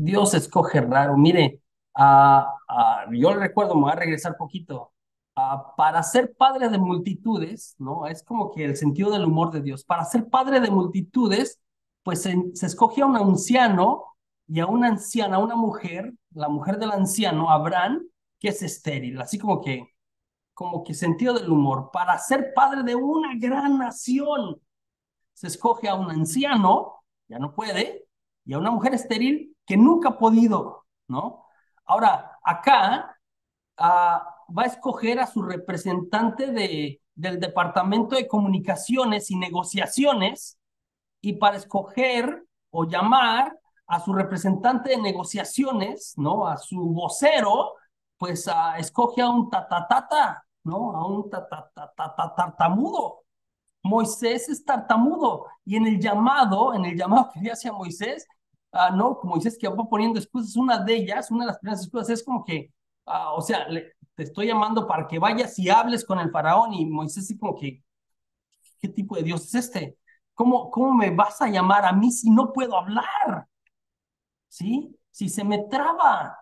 Dios escoge raro. Mire, yo le recuerdo, me voy a regresar poquito. Para ser padre de multitudes, ¿no? Es como que el sentido del humor de Dios. Para ser padre de multitudes, pues se escoge a un anciano y a una anciana, a una mujer, la mujer del anciano, Abraham, que es estéril. Así como que sentido del humor. Para ser padre de una gran nación se escoge a un anciano, ya no puede, y a una mujer estéril que nunca ha podido, ¿no? Ahora, acá va a escoger a su representante del Departamento de Comunicaciones y Negociaciones, y para escoger o llamar a su representante de negociaciones, ¿no? A su vocero, pues escoge a un tatatata, ¿no? A un tartamudo. Moisés es tartamudo y en el llamado que le hace a Moisés, no, Moisés que va poniendo excusas, una de ellas, una de las primeras excusas es como que, o sea, te estoy llamando para que vayas y hables con el faraón y Moisés es como que, ¿qué tipo de Dios es este? ¿Cómo me vas a llamar a mí si no puedo hablar? ¿Sí? Si se me traba,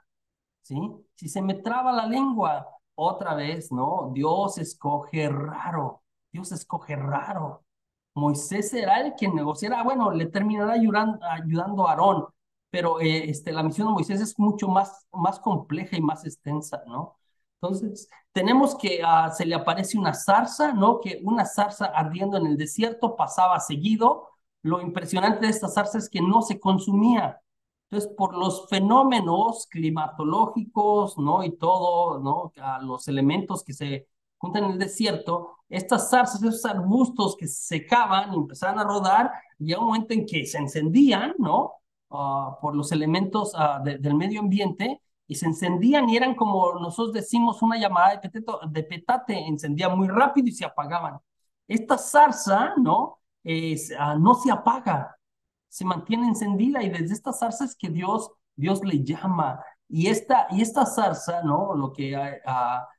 ¿sí? Si se me traba la lengua, otra vez, ¿no? Dios escoge raro, Dios escoge raro. Moisés será el que negociará, bueno, le terminará ayudando a Aarón, pero la misión de Moisés es mucho más compleja y más extensa, ¿no? Entonces, tenemos que se le aparece una zarza, ¿no? Que una zarza ardiendo en el desierto pasaba seguido. Lo impresionante de esta zarza es que no se consumía. Entonces, por los fenómenos climatológicos, ¿no? Y todo, ¿no? Los elementos que se juntan en el desierto, estas zarzas, esos arbustos que se secaban y empezaban a rodar, y a un momento en que se encendían, ¿no? Por los elementos del medio ambiente, y se encendían y eran como nosotros decimos una llamada de petate, encendía muy rápido y se apagaban. Esta zarza, ¿no? No se apaga, se mantiene encendida y desde esta zarza es que Dios le llama. Y esta zarza, ¿no? Lo que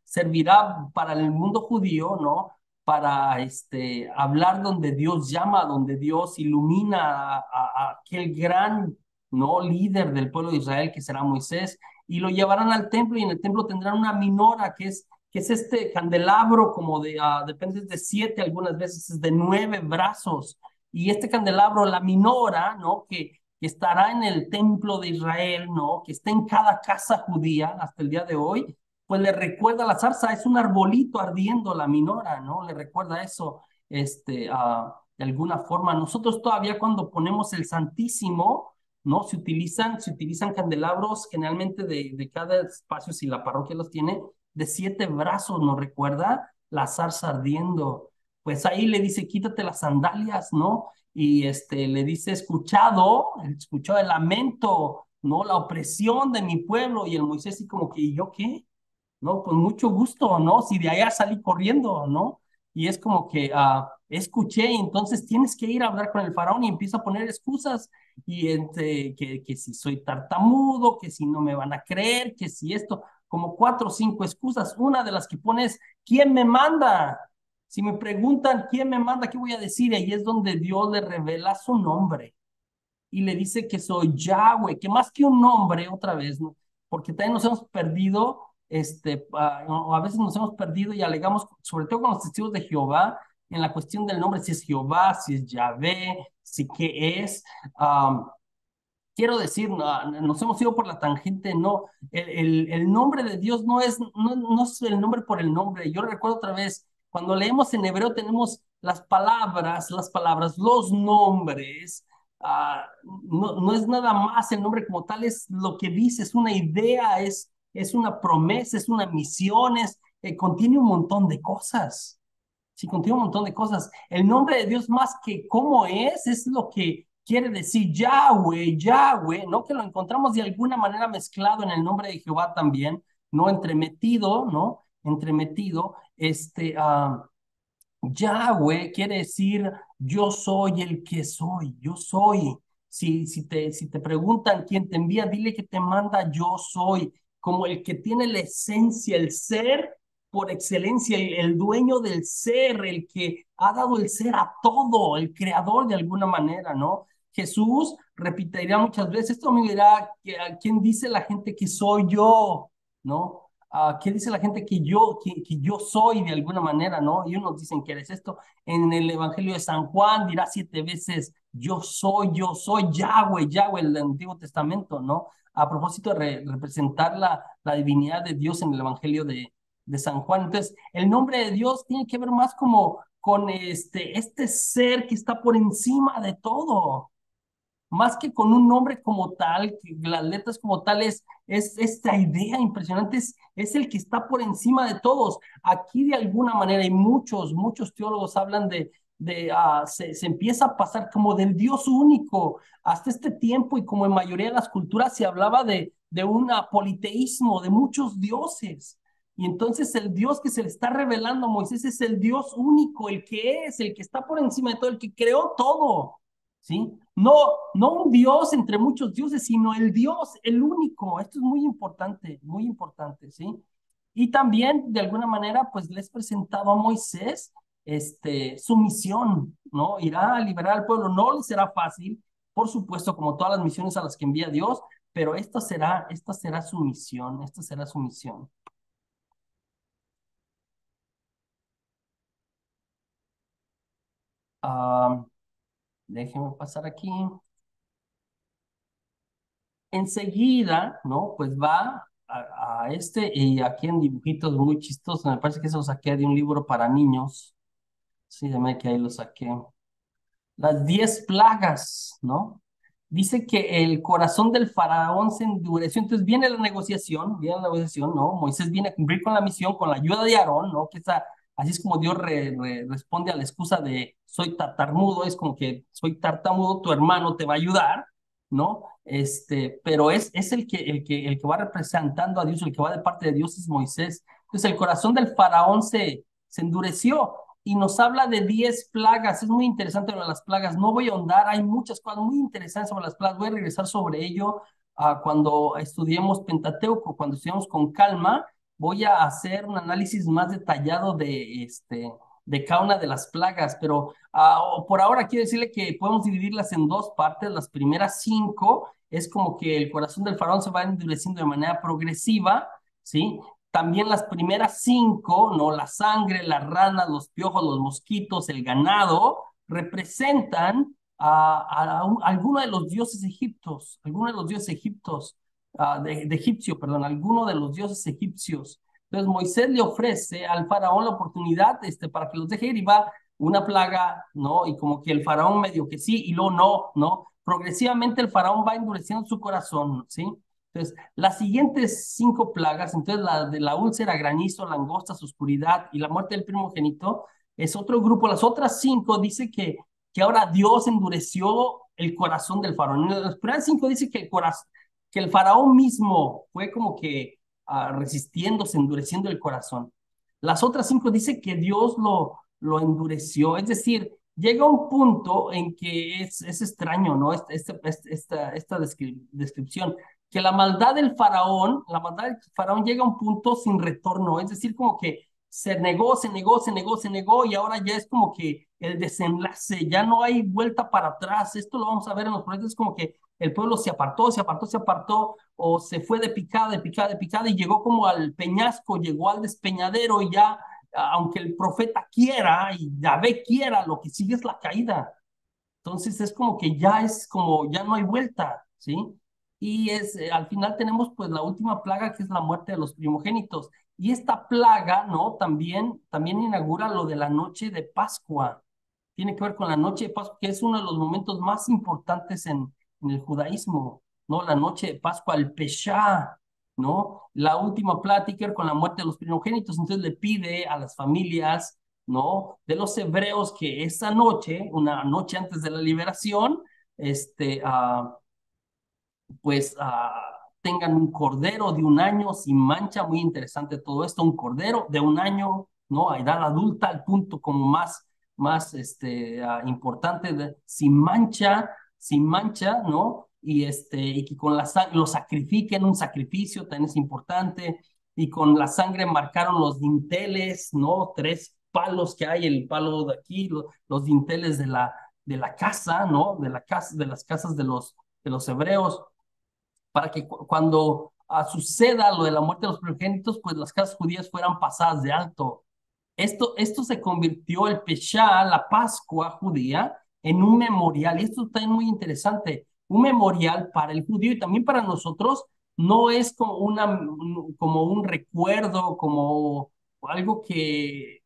servirá para el mundo judío, ¿no? Para hablar donde Dios llama, donde Dios ilumina a aquel gran, ¿no? Líder del pueblo de Israel que será Moisés, y lo llevarán al templo y en el templo tendrán una minora que es este candelabro como depende de 7, algunas veces es de 9 brazos, y este candelabro, la minora, ¿no? Que estará en el templo de Israel, ¿no? Que está en cada casa judía hasta el día de hoy, pues le recuerda la zarza, es un arbolito ardiendo la minora, ¿no? Le recuerda eso, de alguna forma. Nosotros todavía cuando ponemos el Santísimo, ¿no? Se utilizan candelabros generalmente de cada espacio, si la parroquia los tiene, de 7 brazos, nos recuerda la zarza ardiendo. Pues ahí le dice, quítate las sandalias, ¿no? Y le dice, escuchado el lamento, ¿no? La opresión de mi pueblo. Y el Moisés, y como que, ¿y yo qué? ¿No? Con mucho gusto, ¿no? Si de allá salí corriendo, ¿no? Y es como que escuché, y entonces tienes que ir a hablar con el faraón y empieza a poner excusas, y que si soy tartamudo, que si no me van a creer, que si esto, como 4 o 5 excusas. Una de las que pones, ¿quién me manda? Si me preguntan quién me manda, ¿qué voy a decir? Y ahí es donde Dios le revela su nombre y le dice que soy Yahweh, que más que un nombre, otra vez, ¿no? Porque también nos hemos perdido, o a veces nos hemos perdido y alegamos, sobre todo con los testigos de Jehová, en la cuestión del nombre, si es Jehová, si es Yahvé, si qué es. Um, Quiero decir, no, nos hemos ido por la tangente, no, el nombre de Dios no es el nombre por el nombre. Yo recuerdo otra vez, cuando leemos en hebreo tenemos las palabras, los nombres, no es nada más el nombre como tal, es lo que dice, es una idea, es una promesa, es una misión, contiene un montón de cosas. Sí, contiene un montón de cosas. El nombre de Dios más que cómo es lo que quiere decir Yahweh, Yahweh, ¿no? Que lo encontramos de alguna manera mezclado en el nombre de Jehová también, ¿no? Entremetido, ¿no? Entremetido, Yahweh quiere decir yo soy el que soy, yo soy. Si te preguntan quién te envía, dile que te manda yo soy, como el que tiene la esencia, el ser por excelencia, el dueño del ser, el que ha dado el ser a todo, el creador de alguna manera, ¿no? Jesús repetiría muchas veces, esto me dirá, ¿a quién dice la gente que soy yo? ¿No? ¿Qué dice la gente que yo soy de alguna manera? ¿No? Y unos dicen que eres esto. En el Evangelio de San Juan dirá 7 veces, yo soy Yahweh, Yahweh, el Antiguo Testamento, ¿no? A propósito de representar la divinidad de Dios en el Evangelio de San Juan. Entonces, el nombre de Dios tiene que ver más como con este ser que está por encima de todo, más que con un nombre como tal, que las letras como tal es esta idea impresionante, es el que está por encima de todos. Aquí de alguna manera, y muchos teólogos hablan se empieza a pasar como del Dios único. Hasta este tiempo y como en mayoría de las culturas se hablaba de un politeísmo, de muchos dioses. Y entonces el Dios que se le está revelando a Moisés es el Dios único, el que está por encima de todo, el que creó todo. ¿Sí? No, no un Dios entre muchos dioses, sino el Dios, el único. Esto es muy importante, ¿sí? Y también, de alguna manera, pues les presentado a Moisés su misión, ¿no? Irá a liberar al pueblo. No le será fácil, por supuesto, como todas las misiones a las que envía Dios, pero esta será su misión, esta será su misión. Ah, déjeme pasar aquí. Enseguida, ¿no? Pues va y aquí en dibujitos muy chistosos, me parece que eso lo saqué de un libro para niños. Sí, de que ahí lo saqué. Las 10 plagas, ¿no? Dice que el corazón del faraón se endureció. Entonces viene la negociación, ¿no? Moisés viene a cumplir con la misión con la ayuda de Aarón, ¿no? Así es como Dios responde a la excusa de soy tartamudo, es como que soy tartamudo, tu hermano te va a ayudar, ¿no? Pero es el que va representando a Dios, el que va de parte de Dios es Moisés. Entonces el corazón del faraón se endureció y nos habla de 10 plagas. Es muy interesante lo de las plagas. No voy a ahondar, hay muchas cosas muy interesantes sobre las plagas. Voy a regresar sobre ello cuando estudiemos Pentateuco, cuando estudiemos con calma. Voy a hacer un análisis más detallado de cada una de las plagas, pero por ahora quiero decirle que podemos dividirlas en dos partes. Las primeras 5 es como que el corazón del faraón se va endureciendo de manera progresiva, ¿sí? También las primeras 5, ¿no? La sangre, las ranas, los piojos, los mosquitos, el ganado, representan alguno de los dioses egipcios, alguno de los dioses egipcios, de egipcio, perdón, alguno de los dioses egipcios. Entonces Moisés le ofrece al faraón la oportunidad para que los deje ir y va una plaga, ¿no? Y como que el faraón medio que sí y luego no, ¿no? Progresivamente el faraón va endureciendo su corazón, ¿sí? Entonces, las siguientes 5 plagas, entonces la de la úlcera, granizo, langostas, oscuridad y la muerte del primogénito, es otro grupo. Las otras 5 dice que ahora Dios endureció el corazón del faraón. En las primeras 5 dice que el faraón mismo fue como que resistiéndose, endureciendo el corazón. Las otras 5 dice que Dios lo endureció, es decir, llega un punto en que es extraño, ¿no? Esta descripción que la maldad del faraón llega a un punto sin retorno, es decir, como que se negó y ahora ya es como que el desenlace, ya no hay vuelta para atrás. Esto lo vamos a ver en los proyectos, como que el pueblo se apartó o se fue de picada, de picada, de picada y llegó como al peñasco, llegó al despeñadero y ya, aunque el profeta quiera y Yahvé quiera, lo que sigue es la caída. Entonces es como que ya no hay vuelta, ¿sí? Y al final tenemos pues la última plaga que es la muerte de los primogénitos. Y esta plaga, ¿no? También inaugura lo de la noche de Pascua. Tiene que ver con la noche de Pascua, que es uno de los momentos más importantes en el judaísmo, ¿no? La noche de Pascua, el Peshá, ¿no? La última plática con la muerte de los primogénitos. Entonces le pide a las familias, ¿no? De los hebreos que esa noche, una noche antes de la liberación, este, ah, pues tengan un cordero de un año sin mancha, muy interesante todo esto, un cordero de un año, ¿no? A edad adulta, el punto como más importante, sin mancha, ¿no? Y que con la sangre lo sacrifiquen, un sacrificio también es importante, y con la sangre marcaron los dinteles, ¿no? 3 palos que hay, el palo de aquí, los dinteles de la casa, ¿no? De la casa, de las casas de los hebreos, para que cuando suceda lo de la muerte de los primogénitos, pues las casas judías fueran pasadas de alto. Esto se convirtió el Pesha, la Pascua judía, en un memorial. Y esto está muy interesante. Un memorial para el judío y también para nosotros no es como, como un recuerdo, como algo que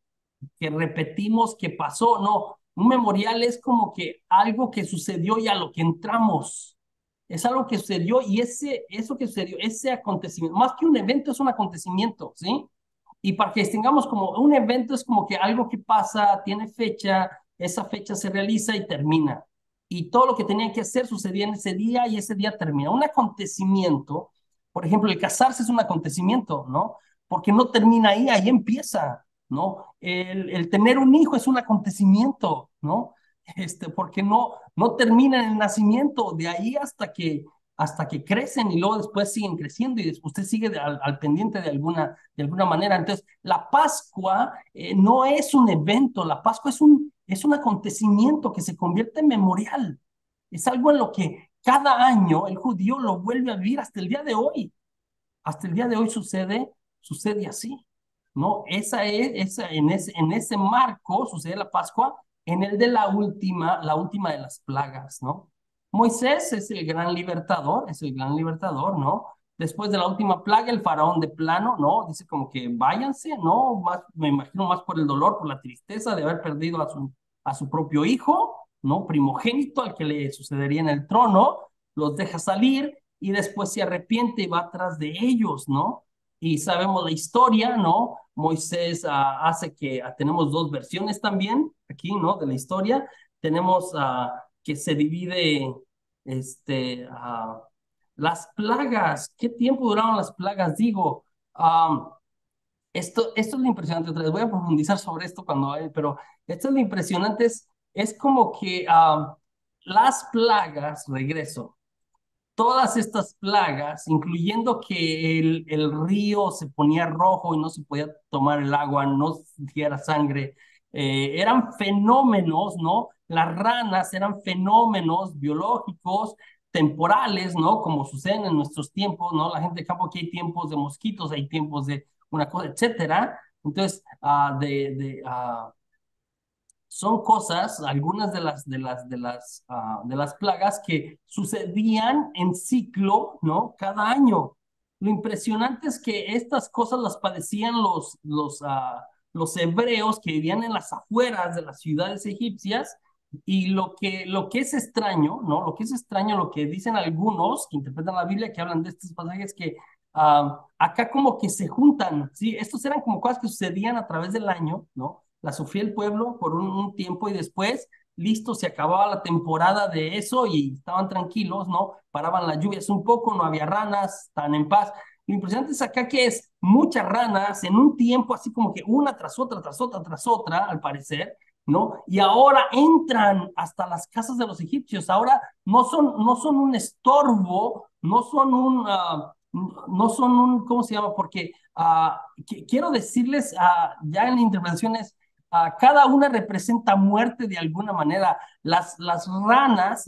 repetimos que pasó. No, un memorial es como que algo que sucedió y a lo que entramos. Es algo que sucedió y eso que sucedió, ese acontecimiento, más que un evento, es un acontecimiento, ¿sí? Y para que distingamos como un evento es como que algo que pasa, tiene fecha, esa fecha se realiza y termina. Y todo lo que tenía que hacer sucedía en ese día y ese día termina. Un acontecimiento, por ejemplo, el casarse es un acontecimiento, ¿no? Porque no termina ahí, ahí empieza, ¿no? El tener un hijo es un acontecimiento, ¿no? Porque no termina en el nacimiento, de ahí hasta que crecen y luego después siguen creciendo y después usted sigue al pendiente de alguna manera. Entonces, la Pascua no es un evento, la Pascua es un acontecimiento que se convierte en memorial. Es algo en lo que cada año el judío lo vuelve a vivir hasta el día de hoy. Hasta el día de hoy sucede así, ¿no? En ese marco sucede la Pascua, en el de la última de las plagas, ¿no? Moisés es el gran libertador, ¿no? Después de la última plaga, el faraón de plano, ¿no? Dice como que váyanse, ¿no? Más, me imagino más por el dolor, por la tristeza de haber perdido a su propio hijo, ¿no? Primogénito al que le sucedería en el trono, los deja salir y después se arrepiente y va atrás de ellos, ¿no? Y sabemos la historia, ¿no? Moisés hace que tenemos dos versiones también aquí, ¿no? De la historia. Tenemos que se divide este, las plagas. ¿Qué tiempo duraron las plagas? Digo, esto es lo impresionante. Otra vez voy a profundizar sobre esto pero esto es lo impresionante. Es como que las plagas, regreso, todas estas plagas, incluyendo que el río se ponía rojo y no se podía tomar el agua, no se sintiera sangre, eran fenómenos, ¿no? Las ranas eran fenómenos biológicos, temporales, ¿no? Como suceden en nuestros tiempos, ¿no? La gente de campo, aquí hay tiempos de mosquitos, hay tiempos de una cosa, etcétera. Entonces, son cosas, algunas de las plagas que sucedían en ciclo, ¿no? Cada año. Lo impresionante es que estas cosas las padecían los hebreos que vivían en las afueras de las ciudades egipcias. Y lo que es extraño, ¿no? Lo que es extraño, lo que dicen algunos que interpretan la Biblia, que hablan de estos pasajes, que acá como que se juntan, ¿sí? Estos eran como cosas que sucedían a través del año, ¿no? La sufría el pueblo por un tiempo y después, listo, se acababa la temporada de eso y estaban tranquilos, ¿no? Paraban las lluvias un poco, no había ranas, estaban en paz. Lo impresionante es acá que es muchas ranas en un tiempo así como que una tras otra, tras otra, tras otra, al parecer, ¿no? Y ahora entran hasta las casas de los egipcios. Ahora no son un estorbo, no son un, ¿cómo se llama? Porque quiero decirles, ya en intervenciones, cada una representa muerte de alguna manera. Las ranas,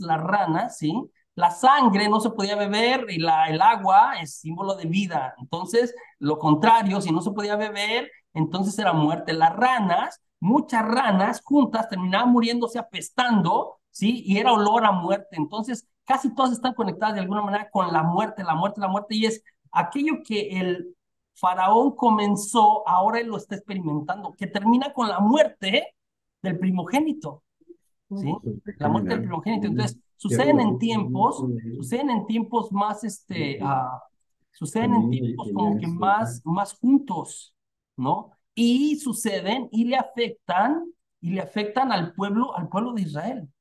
¿sí? La sangre no se podía beber y el agua es símbolo de vida. Entonces, lo contrario, si no se podía beber, entonces era muerte. Las ranas, muchas ranas juntas terminaban muriéndose apestando, ¿sí? Y era olor a muerte. Entonces, casi todas están conectadas de alguna manera con la muerte, la muerte, la muerte. Y es aquello que el faraón comenzó, ahora él lo está experimentando, que termina con la muerte del primogénito, ¿sí? La muerte del primogénito. Entonces, suceden en tiempos más, suceden en tiempos como que más juntos, ¿no? Y suceden y le afectan al pueblo de Israel,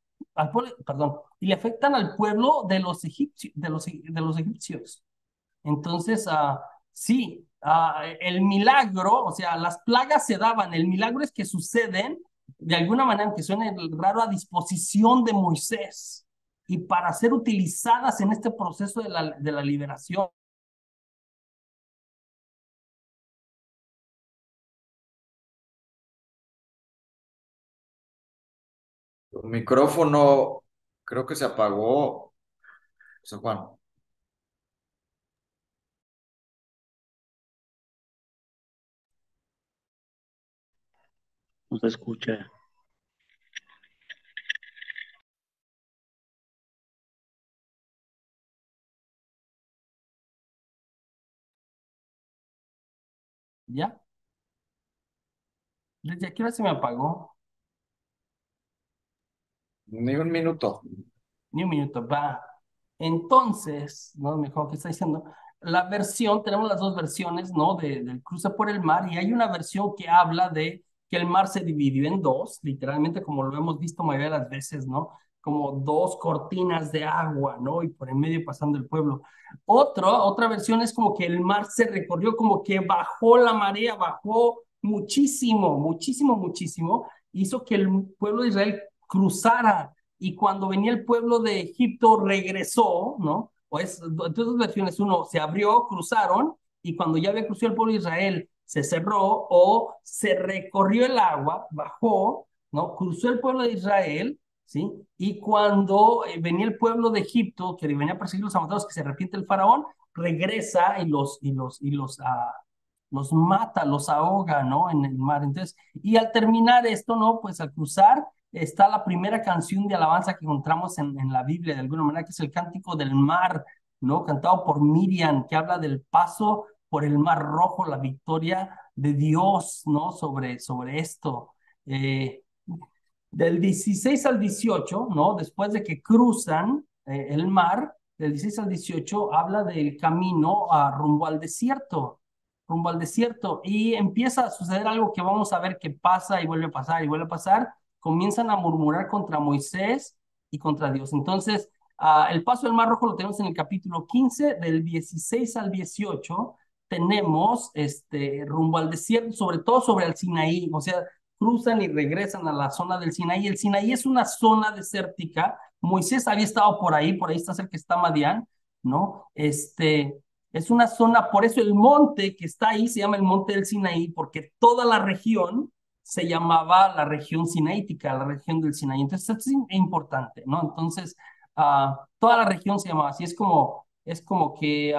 perdón, y le afectan al pueblo de los egipcios, de los egipcios. Entonces, sí, el milagro, o sea, las plagas se daban, el milagro es que suceden de alguna manera, aunque suene raro, a disposición de Moisés y para ser utilizadas en este proceso de la liberación. Tu micrófono creo que se apagó, José Juan. No se escucha. ¿Ya? ¿Desde qué hora se me apagó? Ni un minuto. Ni un minuto, va. Entonces, ¿no? Mejor que está diciendo, la versión, tenemos las dos versiones, ¿no? Del cruce por el mar, y hay una versión que habla de que el mar se dividió en dos, literalmente como lo hemos visto mayoría de las veces, ¿no? Como dos cortinas de agua, ¿no? Y por en medio pasando el pueblo. Otra versión es como que el mar se recorrió, como que bajó la marea, bajó muchísimo, muchísimo, muchísimo, hizo que el pueblo de Israel cruzara y cuando venía el pueblo de Egipto regresó, ¿no? Pues, entonces dos versiones, uno, se abrió, cruzaron, y cuando ya había cruzado el pueblo de Israel, se cerró o se recorrió el agua, bajó, ¿no? Cruzó el pueblo de Israel, ¿sí? Y cuando venía el pueblo de Egipto, que venía a perseguir los amatados, que se arrepiente el faraón, regresa los mata, los ahoga, ¿no? En el mar. Entonces, y al terminar esto, ¿no? Pues al cruzar, está la primera canción de alabanza que encontramos en la Biblia, de alguna manera, que es el Cántico del Mar, ¿no? Cantado por Miriam, que habla del paso por el Mar Rojo, la victoria de Dios, ¿no? Sobre esto. Eh, del 16 al 18, ¿no? Después de que cruzan el mar, del 16 al 18 habla del camino rumbo al desierto, y empieza a suceder algo que vamos a ver que pasa y vuelve a pasar y vuelve a pasar. Comienzan a murmurar contra Moisés y contra Dios. Entonces, el paso del Mar Rojo lo tenemos en el capítulo 15, del 16 al 18 tenemos rumbo al desierto, sobre todo sobre el Sinaí, o sea, cruzan y regresan a la zona del Sinaí. El Sinaí es una zona desértica. Moisés había estado por ahí está cerca, está Madián, ¿no? Es una zona, por eso el monte que está ahí se llama el monte del Sinaí, porque toda la región se llamaba la región sinaítica, la región del Sinaí. Entonces, esto es importante, ¿no? Entonces, toda la región se llamaba así. Es como que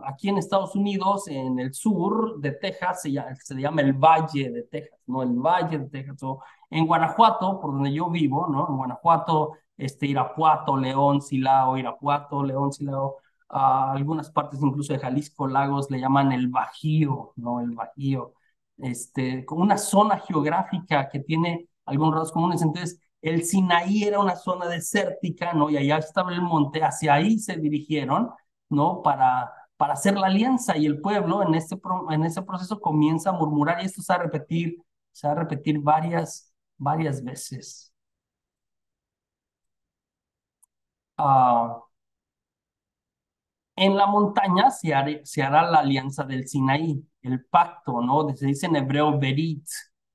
aquí en Estados Unidos, en el sur de Texas, se le llama el Valle de Texas, ¿no? El Valle de Texas. O en Guanajuato, por donde yo vivo, ¿no? En Guanajuato, Irapuato, León, Silao, Irapuato, León, Silao, algunas partes incluso de Jalisco, Lagos, le llaman el Bajío, ¿no? El Bajío. Como una zona geográfica que tiene algunos rasgos comunes. Entonces, el Sinaí era una zona desértica, ¿no? Y allá estaba el monte, hacia ahí se dirigieron, ¿no? Para hacer la alianza, y el pueblo en ese proceso comienza a murmurar, y esto se va a repetir varias veces. Ah, En la montaña se hará la alianza del Sinaí, el pacto, ¿no? Se dice en hebreo berit,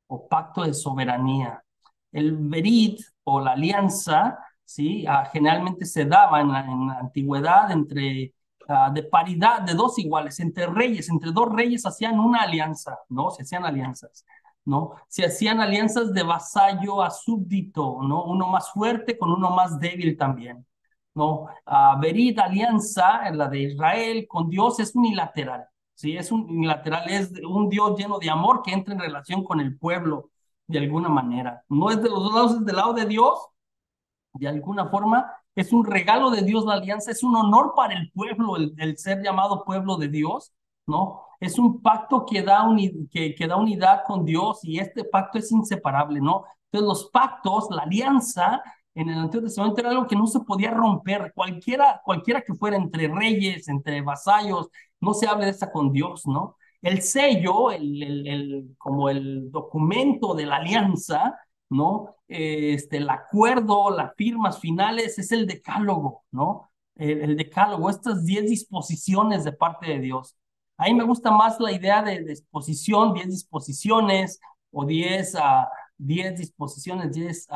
o pacto de soberanía. El berit, o la alianza, ¿sí? Generalmente se daba en la antigüedad de paridad, de dos iguales, entre reyes, entre dos reyes hacían una alianza, ¿no? Se hacían alianzas, ¿no? Se hacían alianzas de vasallo a súbdito, ¿no? Uno más fuerte con uno más débil también. ¿No? Berit, alianza, la de Israel con Dios, es unilateral, ¿sí? Es unilateral, es un Dios lleno de amor que entra en relación con el pueblo de alguna manera. No es de los dos lados, es del lado de Dios, de alguna forma. Es un regalo de Dios la alianza, es un honor para el pueblo, el ser llamado pueblo de Dios, ¿no? Es un pacto que da unidad con Dios, y este pacto es inseparable, ¿no? Entonces los pactos, la alianza en el Antiguo Testamento era algo que no se podía romper, cualquiera que fuera, entre reyes, entre vasallos, no se hable de esta con Dios, ¿no? El sello, como el documento de la alianza, ¿no? El acuerdo, las firmas finales, es el decálogo, ¿no? El decálogo, estas 10 disposiciones de parte de Dios. A mí me gusta más la idea de disposición, 10 disposiciones, o 10 disposiciones, 10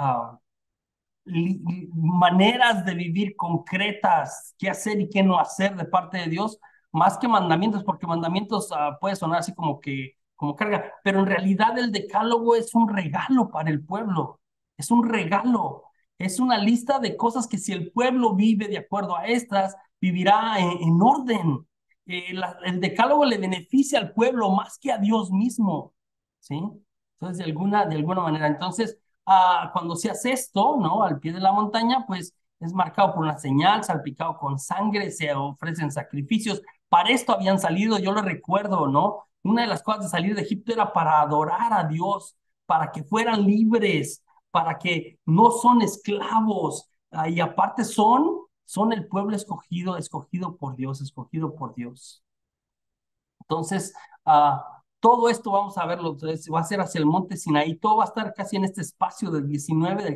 maneras de vivir concretas, qué hacer y qué no hacer de parte de Dios, más que mandamientos, porque mandamientos puede sonar así como carga, pero en realidad el decálogo es un regalo para el pueblo, es un regalo. Es una lista de cosas que si el pueblo vive de acuerdo a estas, vivirá en orden. El decálogo le beneficia al pueblo más que a Dios mismo, ¿sí? Entonces, de alguna manera, entonces, cuando se hace esto, ¿no? Al pie de la montaña, pues es marcado por una señal, salpicado con sangre, se ofrecen sacrificios. Para esto habían salido, yo lo recuerdo, ¿no? Una de las cosas de salir de Egipto era para adorar a Dios, para que fueran libres, para que no son esclavos, y aparte son el pueblo escogido, escogido por Dios, escogido por Dios. Entonces, todo esto vamos a verlo, entonces, va a ser hacia el monte Sinaí, todo va a estar casi en este espacio del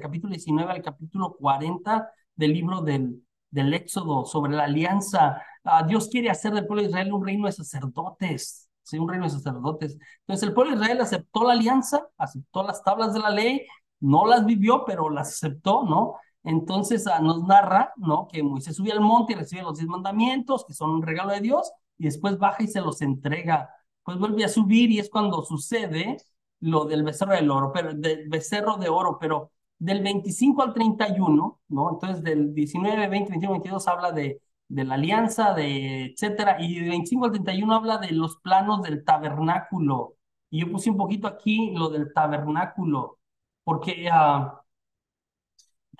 capítulo 19 al capítulo 40 del libro del Éxodo, sobre la alianza. Dios quiere hacer del pueblo de Israel un reino de sacerdotes, ¿sí? Un reino de sacerdotes. Entonces, el pueblo de Israel aceptó la alianza, aceptó las tablas de la ley, no las vivió, pero las aceptó, ¿no? Entonces, nos narra, ¿no? Que Moisés subió al monte y recibe los 10 mandamientos, que son un regalo de Dios, y después baja y se los entrega. Pues vuelve a subir y es cuando sucede lo del becerro del oro, pero del becerro de oro, pero del 25 al 31, ¿no? Entonces del 19, 20, 21, 22 habla de la alianza, de etcétera, y del 25 al 31 habla de los planos del tabernáculo. Y yo puse un poquito aquí lo del tabernáculo, porque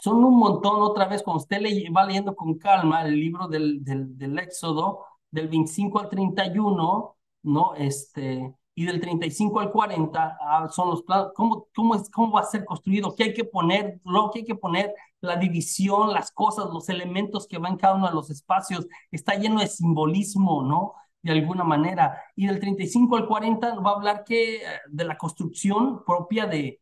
son un montón, otra vez, cuando usted va leyendo con calma el libro del Éxodo, del 25 al 31, ¿no? Y del 35 al 40, son los planos, cómo va a ser construido, qué hay que poner, lo que hay que poner, la división, las cosas, los elementos que van en cada uno de los espacios, está lleno de simbolismo, ¿no? De alguna manera. Y del 35 al 40 va a hablar de la construcción propia del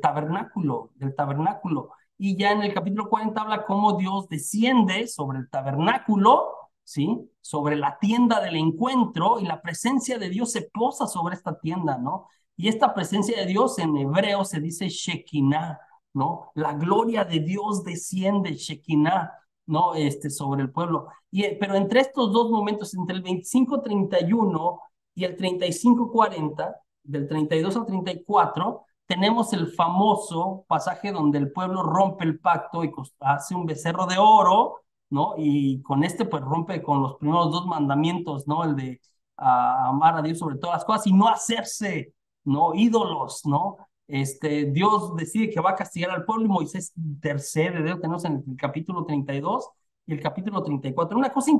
tabernáculo. Y ya en el capítulo 40 habla cómo Dios desciende sobre el tabernáculo, ¿sí? Sobre la tienda del encuentro, y la presencia de Dios se posa sobre esta tienda, ¿no? Y esta presencia de Dios en hebreo se dice Shekinah, ¿no? La gloria de Dios desciende, Shekinah, ¿no? Sobre el pueblo. Pero entre estos dos momentos, entre el 25-31 y el 35-40, del 32 al 34, tenemos el famoso pasaje donde el pueblo rompe el pacto y hace un becerro de oro, ¿no? Y con pues rompe con los primeros dos mandamientos, ¿no? El de amar a Dios sobre todas las cosas y no hacerse, ¿no? Ídolos, ¿no? Dios decide que va a castigar al pueblo y Moisés intercede, de lo tenemos en el capítulo 32 y el capítulo 34. Una cosa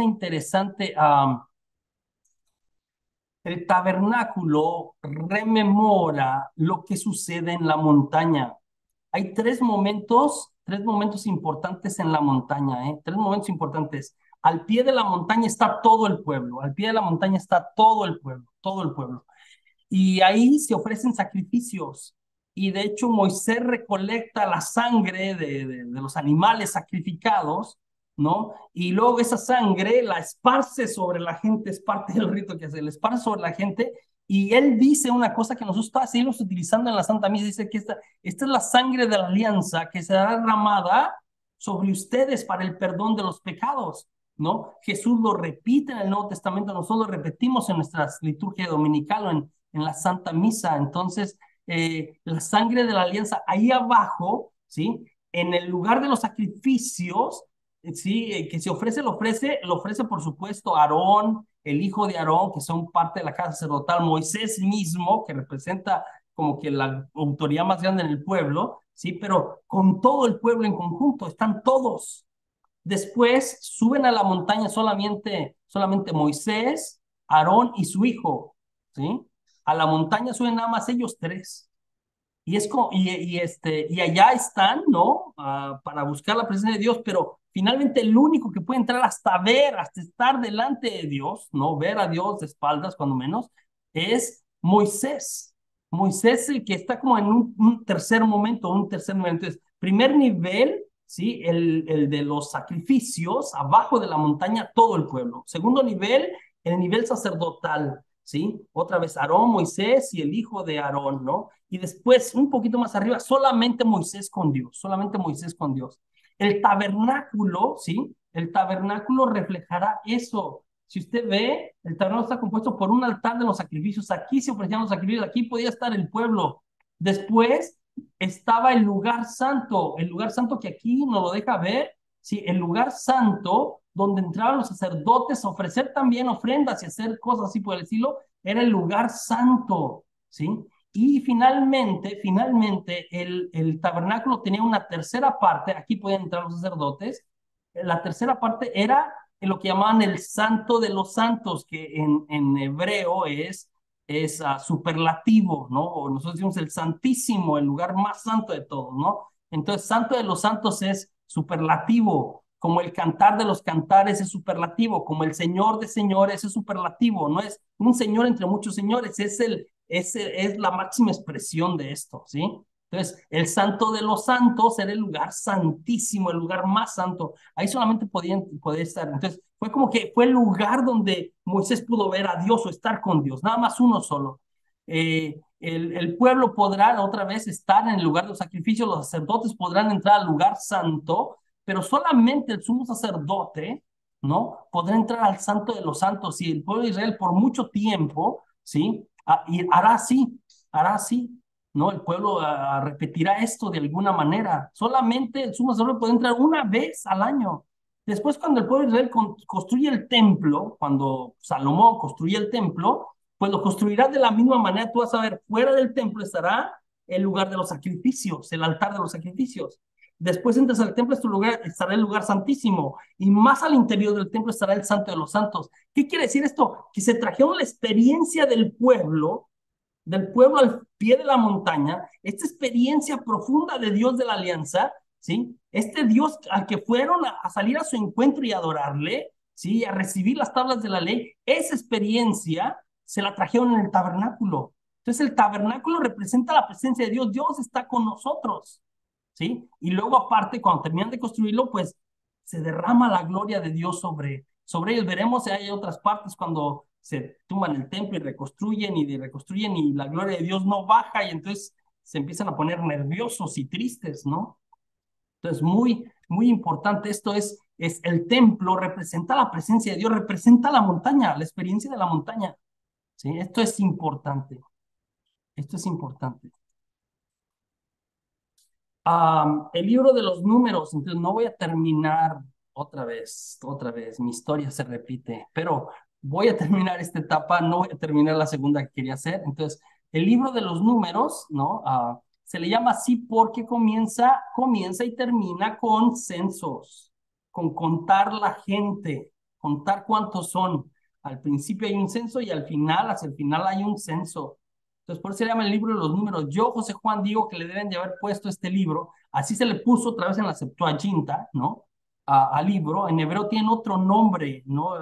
interesante, el tabernáculo rememora lo que sucede en la montaña. Hay tres momentos importantes en la montaña, ¿eh? Tres momentos importantes. Al pie de la montaña está todo el pueblo, al pie de la montaña está todo el pueblo, todo el pueblo. Y ahí se ofrecen sacrificios. Y de hecho Moisés recolecta la sangre de los animales sacrificados, ¿no? Y luego esa sangre la esparce sobre la gente, es parte del rito que hace, la esparce sobre la gente. Y él dice una cosa que nosotros seguimos utilizando en la Santa Misa, dice que esta es la sangre de la alianza que será derramada sobre ustedes para el perdón de los pecados, ¿no? Jesús lo repite en el Nuevo Testamento, nosotros lo repetimos en nuestra liturgia dominical o en la Santa Misa. Entonces, la sangre de la alianza, ahí abajo, ¿sí? En el lugar de los sacrificios, ¿sí? Que se ofrece, lo ofrece por supuesto Aarón, el hijo de Aarón, que son parte de la casa sacerdotal, Moisés mismo, que representa como que la autoridad más grande en el pueblo, ¿sí? Pero con todo el pueblo en conjunto, están todos. Después suben a la montaña solamente Moisés, Aarón y su hijo, ¿sí? A la montaña suben nada más ellos tres. Y allá están, ¿no? Para buscar la presencia de Dios, pero finalmente el único que puede entrar hasta estar delante de Dios, ¿no? Ver a Dios de espaldas, cuando menos, es Moisés. Moisés es el que está como en un tercer momento, un tercer nivel. Entonces, primer nivel, ¿sí? El de los sacrificios, abajo de la montaña, todo el pueblo. Segundo nivel, el nivel sacerdotal, ¿sí? Otra vez Aarón, Moisés y el hijo de Aarón, ¿no? Y después, un poquito más arriba, solamente Moisés con Dios, solamente Moisés con Dios. El tabernáculo, ¿sí? El tabernáculo reflejará eso. Si usted ve, el tabernáculo está compuesto por un altar de los sacrificios. Aquí se ofrecían los sacrificios, aquí podía estar el pueblo. Después estaba el lugar santo que aquí nos lo deja ver, sí, el lugar santo donde entraban los sacerdotes a ofrecer también ofrendas y hacer cosas así por el estilo, era el lugar santo, ¿sí? Y finalmente, el tabernáculo tenía una tercera parte, aquí podían entrar los sacerdotes, la tercera parte era en lo que llamaban el santo de los santos, que en hebreo es superlativo, ¿no? O nosotros decimos el santísimo, el lugar más santo de todos, ¿no? Entonces, santo de los santos es superlativo, como el cantar de los cantares es superlativo, como el señor de señores es superlativo, no es un señor entre muchos señores, es la máxima expresión de esto, ¿sí? Entonces, el santo de los santos era el lugar santísimo, el lugar más santo. Ahí solamente podía estar. Entonces, fue como que fue el lugar donde Moisés pudo ver a Dios o estar con Dios, nada más uno solo. El pueblo podrá otra vez estar en el lugar de los sacrificios, los sacerdotes podrán entrar al lugar santo, pero solamente el sumo sacerdote, ¿no? Podrá entrar al santo de los santos y el pueblo de Israel por mucho tiempo, ¿sí? Y hará así, ¿no? El pueblo repetirá esto de alguna manera. Solamente el sumo sacerdote puede entrar una vez al año. Después, cuando el pueblo de Israel construye el templo, cuando Salomón construye el templo, pues lo construirá de la misma manera. Tú vas a ver, fuera del templo estará el lugar de los sacrificios, el altar de los sacrificios. Después entras al templo, estará el lugar santísimo. Y más al interior del templo estará el santo de los santos. ¿Qué quiere decir esto? Que se trajeron la experiencia del pueblo al pie de la montaña, esta experiencia profunda de Dios de la alianza, ¿sí? Este Dios al que fueron a salir a su encuentro y adorarle, ¿sí? A recibir las tablas de la ley, esa experiencia se la trajeron en el tabernáculo. Entonces el tabernáculo representa la presencia de Dios, Dios está con nosotros, ¿sí? Y luego aparte, cuando terminan de construirlo, pues se derrama la gloria de Dios sobre ellos. Veremos si hay otras partes cuando se tumban el templo y reconstruyen y la gloria de Dios no baja y entonces se empiezan a poner nerviosos y tristes, ¿no? Entonces, muy importante esto es el templo, representa la presencia de Dios, representa la montaña, la experiencia de la montaña, ¿sí? Esto es importante. El libro de los números, entonces no voy a terminar otra vez, mi historia se repite, pero voy a terminar esta etapa, no voy a terminar la segunda que quería hacer. Entonces, el libro de los números, ¿no? Se le llama así porque comienza y termina con censos, con contar la gente, contar cuántos son. Al principio hay un censo y hacia el final hay un censo. Entonces, por eso se llama el libro de los números. Yo, José Juan, digo que le deben de haber puesto este libro. Así se le puso otra vez en la Septuaginta, ¿no? Al libro. En hebreo tiene otro nombre, ¿no?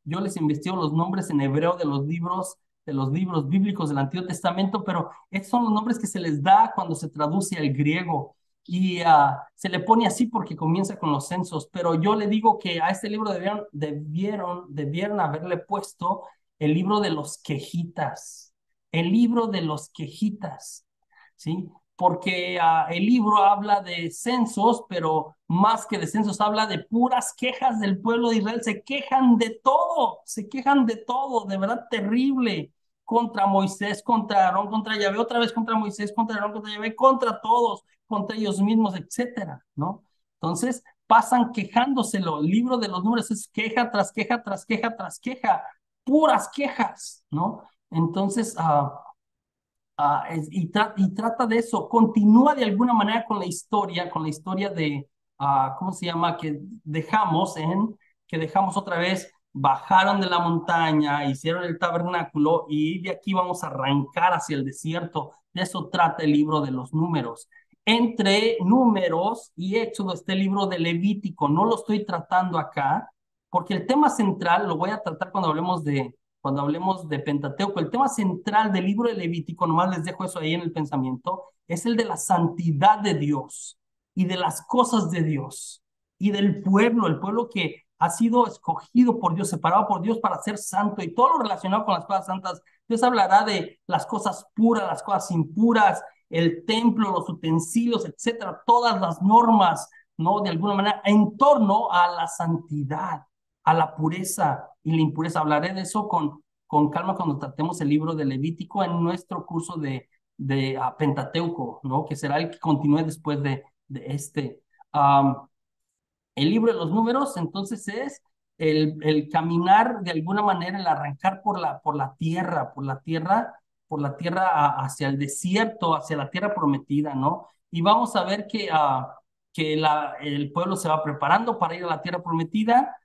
Yo les investigo los nombres en hebreo de los libros bíblicos del Antiguo Testamento, pero estos son los nombres que se les da cuando se traduce al griego. Y se le pone así porque comienza con los censos. Pero yo le digo que a este libro debieron haberle puesto el libro de los quejitas, el libro de los quejitas, ¿sí? Porque el libro habla de censos, pero más que de censos, habla de puras quejas del pueblo de Israel. Se quejan de todo, de verdad terrible, contra Moisés, contra Aarón, contra Yahvé, otra vez contra Moisés, contra Aarón, contra Yahvé, contra todos, contra ellos mismos, etcétera, ¿no? Entonces pasan quejándoselo. El libro de los números es queja tras queja, tras queja, tras queja, puras quejas, ¿no? Entonces, y trata de eso, continúa de alguna manera con la historia de, ¿cómo se llama? Que dejamos otra vez, bajaron de la montaña, hicieron el tabernáculo y de aquí vamos a arrancar hacia el desierto. De eso trata el libro de los números. Entre números y Éxodo está el libro de Levítico, no lo estoy tratando acá, porque el tema central lo voy a tratar cuando hablemos de Pentateuco. El tema central del libro de Levítico, nomás les dejo eso ahí en el pensamiento, es el de la santidad de Dios y de las cosas de Dios y del pueblo, el pueblo que ha sido escogido por Dios, separado por Dios para ser santo y todo lo relacionado con las cosas santas. Dios hablará de las cosas puras, las cosas impuras, el templo, los utensilios, etcétera, todas las normas, ¿no? De alguna manera, en torno a la santidad, a la pureza y la impureza. Hablaré de eso con calma cuando tratemos el libro de Levítico en nuestro curso Pentateuco, ¿no? Que será el que continúe después de este. Am, el libro de los números, entonces, es el caminar de alguna manera, el arrancar por la tierra hacia el desierto, hacia la tierra prometida, ¿no? Y vamos a ver que el pueblo se va preparando para ir a la tierra prometida,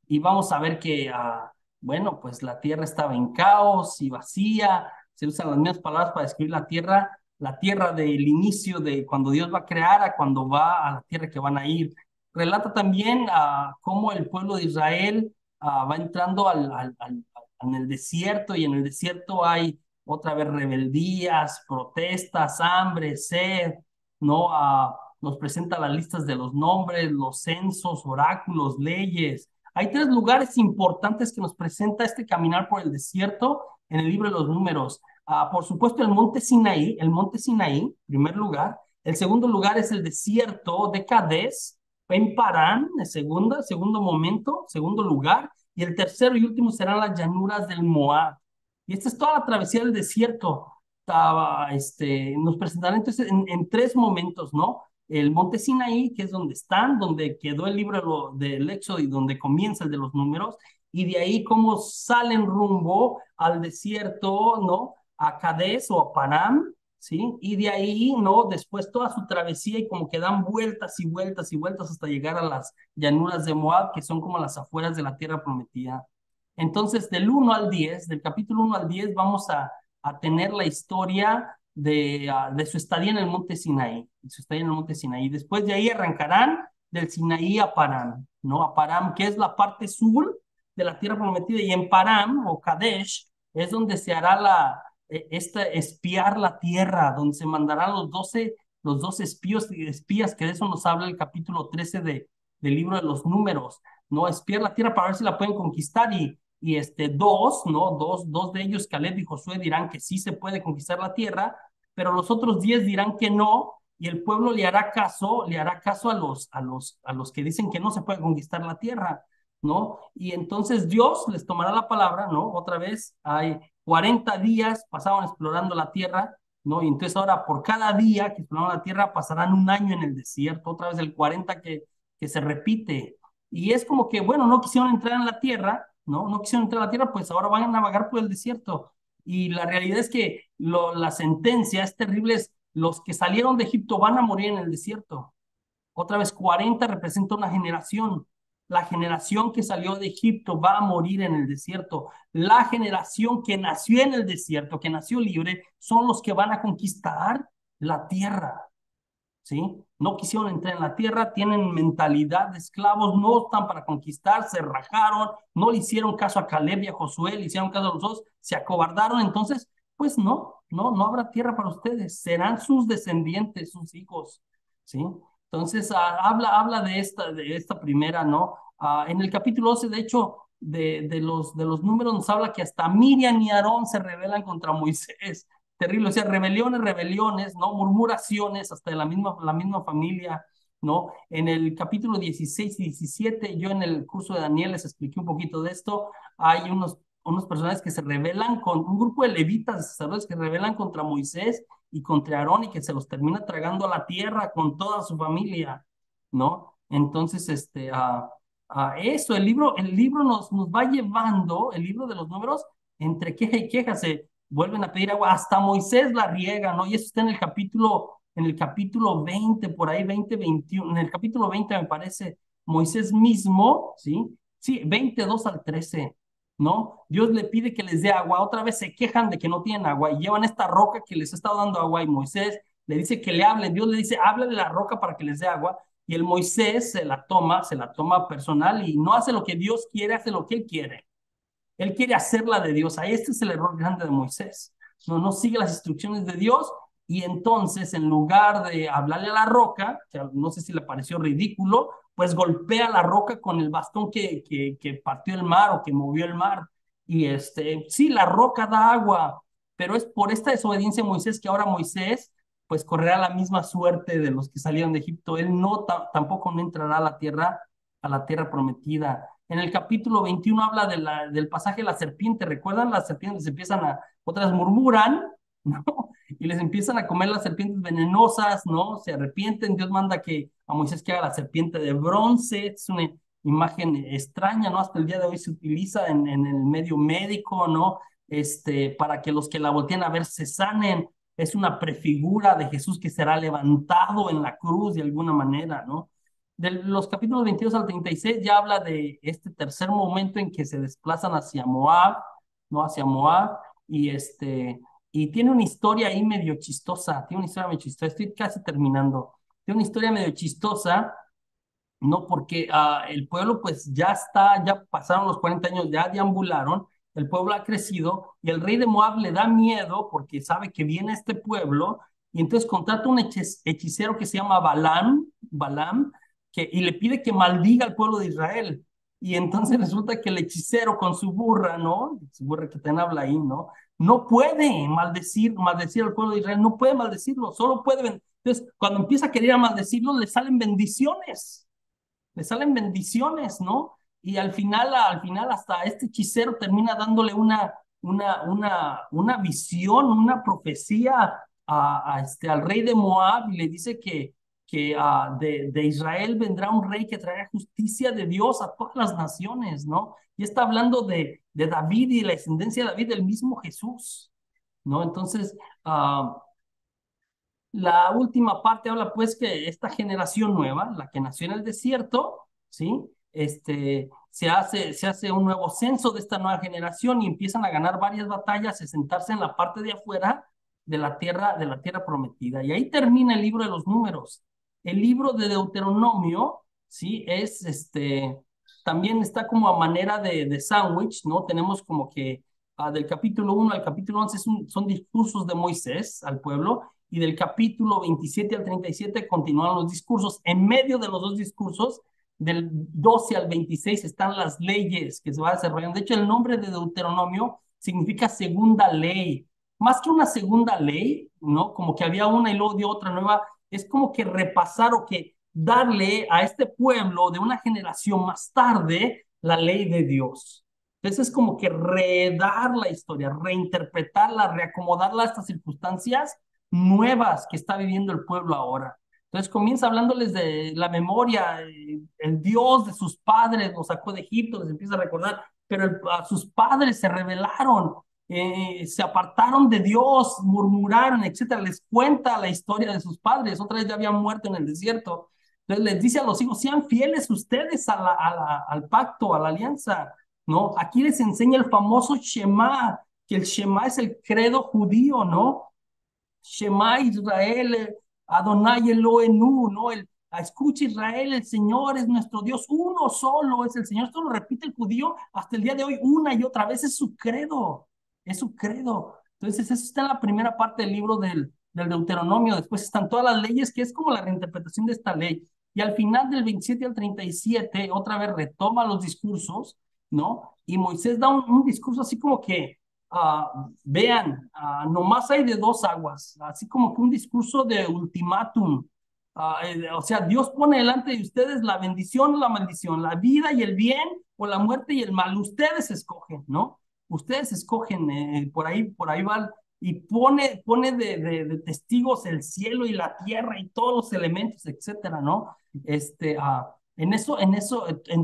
y vamos a ver bueno, pues la tierra estaba en caos y vacía, se usan las mismas palabras para describir la tierra del inicio de cuando Dios va a crear a cuando va a la tierra que van a ir. Relata también cómo el pueblo de Israel va entrando en el desierto, y en el desierto hay otra vez rebeldías, protestas, hambre, sed, ¿no? Nos presenta las listas de los nombres, los censos, oráculos, leyes. Hay tres lugares importantes que nos presenta este caminar por el desierto en el libro de los números. Por supuesto, el monte Sinaí, primer lugar. El segundo lugar es el desierto de Cadés, en Parán, segundo momento, segundo lugar. Y el tercero y último serán las llanuras del Moab. Y esta es toda la travesía del desierto. Nos presentarán entonces en tres momentos, ¿no? El monte Sinaí, que es donde están, donde quedó el libro del Éxodo y donde comienza el de los números, y de ahí cómo salen rumbo al desierto, ¿no? A Cadés o a Param, ¿sí? Y de ahí, ¿no? Después toda su travesía y como que dan vueltas y vueltas y vueltas hasta llegar a las llanuras de Moab, que son como las afueras de la tierra prometida. Entonces, del capítulo 1 al 10, vamos a tener la historia de su estadía en el monte Sinaí, de su estadía en el monte Sinaí. Después de ahí arrancarán del Sinaí a Param, ¿no? A Param, que es la parte sur de la tierra prometida, y en Param o Kadesh es donde se hará espiar la tierra, donde se mandarán los doce espías, que de eso nos habla el capítulo 13 del libro de los números, ¿no? Espiar la tierra para ver si la pueden conquistar, dos, ¿no? Dos de ellos, Caleb y Josué, dirán que sí se puede conquistar la tierra, pero los otros 10 dirán que no, y el pueblo le hará caso a los que dicen que no se puede conquistar la tierra, ¿no? Y entonces Dios les tomará la palabra, ¿no? Otra vez, hay 40 días pasaban explorando la tierra, ¿no? Y entonces ahora por cada día que exploraron la tierra pasarán un año en el desierto, otra vez el 40 que se repite. Y es como que, bueno, no quisieron entrar en la tierra, ¿no? No quisieron entrar a la tierra, pues ahora van a navegar por el desierto. Y la realidad es que la sentencia es terrible, los que salieron de Egipto van a morir en el desierto. Otra vez, 40 representa una generación. La generación que salió de Egipto va a morir en el desierto. La generación que nació en el desierto, que nació libre, son los que van a conquistar la tierra. ¿Sí? No quisieron entrar en la tierra, tienen mentalidad de esclavos, no están para conquistar, se rajaron, no le hicieron caso a Caleb y a Josué, le hicieron caso a los dos, se acobardaron, entonces, pues no habrá tierra para ustedes, serán sus descendientes, sus hijos, ¿sí? Entonces, habla de esta primera, ¿no? En el capítulo 12, de hecho, de los números nos habla que hasta Miriam y Aarón se rebelan contra Moisés. Terrible, o sea, rebeliones, ¿no? Murmuraciones hasta de la misma familia, ¿no? En el capítulo 16 y 17, yo en el curso de Daniel les expliqué un poquito de esto. Hay unos personajes que se rebelan un grupo de levitas, sacerdotes que se rebelan contra Moisés y contra Aarón, y que se los termina tragando a la tierra con toda su familia, ¿no? Entonces, eso, el libro nos va llevando, el libro de los números, entre queja y queja, se vuelven a pedir agua, hasta Moisés la riega, ¿no? Y eso está en el capítulo 20, por ahí 20, 21, en el capítulo 20 me parece, Moisés mismo, ¿sí? Sí, 22 al 13, ¿no? Dios le pide que les dé agua, otra vez se quejan de que no tienen agua y llevan esta roca que les ha estado dando agua, y Moisés le dice que le hablen, Dios le dice, háblale la roca para que les dé agua, y el Moisés se la toma personal y no hace lo que Dios quiere, hace lo que él quiere. Él quiere hacerla de Dios. Ahí este es el error grande de Moisés. No sigue las instrucciones de Dios, y entonces en lugar de hablarle a la roca, que no sé si le pareció ridículo, pues golpea la roca con el bastón que partió el mar o que movió el mar. Y sí, la roca da agua, pero es por esta desobediencia de Moisés que ahora Moisés pues correrá la misma suerte de los que salieron de Egipto. Él tampoco no entrará a la tierra prometida. En el capítulo 21 habla del pasaje de la serpiente. ¿Recuerdan? Las serpientes empiezan otras murmuran, ¿no? Y les empiezan a comer las serpientes venenosas, ¿no? Se arrepienten, Dios manda que a Moisés que haga la serpiente de bronce, es una imagen extraña, ¿no? Hasta el día de hoy se utiliza en el medio médico, ¿no? Para que los que la volteen a ver se sanen, es una prefigura de Jesús que será levantado en la cruz de alguna manera, ¿no? De los capítulos 22 al 36 ya habla de este tercer momento en que se desplazan hacia Moab, ¿no? Hacia Moab, y y tiene una historia ahí medio chistosa, tiene una historia medio chistosa, estoy casi terminando. Tiene una historia medio chistosa, ¿no? Porque el pueblo pues ya está, ya pasaron los 40 años, ya deambularon, el pueblo ha crecido y el rey de Moab le da miedo porque sabe que viene este pueblo y entonces contrata un hechicero que se llama Balaam, y le pide que maldiga al pueblo de Israel. Y entonces resulta que el hechicero con su burra, ¿no? Su burra que te habla ahí, ¿no? No puede maldecir al pueblo de Israel, no puede maldecirlo, solo puede. Entonces, cuando empieza a querer maldecirlo, le salen bendiciones, ¿no? Y al final hasta este hechicero termina dándole una visión, una profecía al rey de Moab y le dice que de Israel vendrá un rey que traerá justicia de Dios a todas las naciones, ¿no? Y está hablando de David y la descendencia de David, del mismo Jesús, ¿no? Entonces, la última parte habla pues que esta generación nueva, la que nació en el desierto, ¿sí? Se hace un nuevo censo de esta nueva generación y empiezan a ganar varias batallas y sentarse en la parte de afuera de la tierra prometida. Y ahí termina el libro de los números. El libro de Deuteronomio, ¿sí? También está como a manera de sándwich, ¿no? Tenemos como que del capítulo 1 al capítulo 11 son discursos de Moisés al pueblo y del capítulo 27 al 37 continúan los discursos. En medio de los dos discursos, del 12 al 26 están las leyes que se van desarrollando. De hecho, el nombre de Deuteronomio significa segunda ley. Más que una segunda ley, ¿no? Como que había una y luego dio otra nueva, es como que repasar o que darle a este pueblo de una generación más tarde la ley de Dios. Entonces es como que redar la historia, reinterpretarla, reacomodarla a estas circunstancias nuevas que está viviendo el pueblo ahora. Entonces comienza hablándoles de la memoria, el Dios de sus padres los sacó de Egipto, les empieza a recordar, pero a sus padres se rebelaron, se apartaron de Dios, murmuraron, etcétera. Les cuenta la historia de sus padres, otra vez ya habían muerto en el desierto. Entonces les dice a los hijos, sean fieles ustedes al pacto, a la alianza, ¿no? Aquí les enseña el famoso Shema, que el Shema es el credo judío, ¿no? Shema Israel, Adonai Elohenu, ¿no? Escucha Israel, el Señor es nuestro Dios, uno solo es el Señor. Esto lo repite el judío hasta el día de hoy una y otra vez, es su credo, es su credo. Entonces, eso está en la primera parte del libro del Deuteronomio. Después están todas las leyes, que es como la reinterpretación de esta ley. Y al final del 27 al 37, otra vez retoma los discursos, ¿no? Y Moisés da un discurso así como que vean, nomás hay de dos aguas, así como que un discurso de ultimátum. O sea, Dios pone delante de ustedes la bendición o la maldición, la vida y el bien o la muerte y el mal. Ustedes escogen, ¿no? Ustedes escogen, por ahí va, y pone de testigos el cielo y la tierra y todos los elementos, etcétera, ¿no? En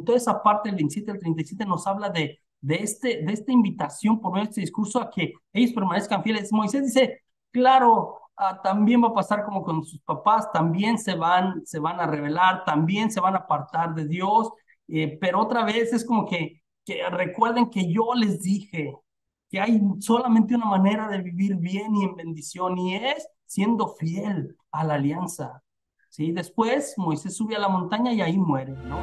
toda esa parte del 27 al 37 nos habla de esta invitación por medio de este discurso a que ellos permanezcan fieles. Moisés dice, claro, también va a pasar como con sus papás, también se van a rebelar, también se van a apartar de Dios, pero otra vez es como que recuerden que yo les dije que hay solamente una manera de vivir bien y en bendición y es siendo fiel a la alianza. ¿Sí? Después Moisés sube a la montaña y ahí muere, ¿no?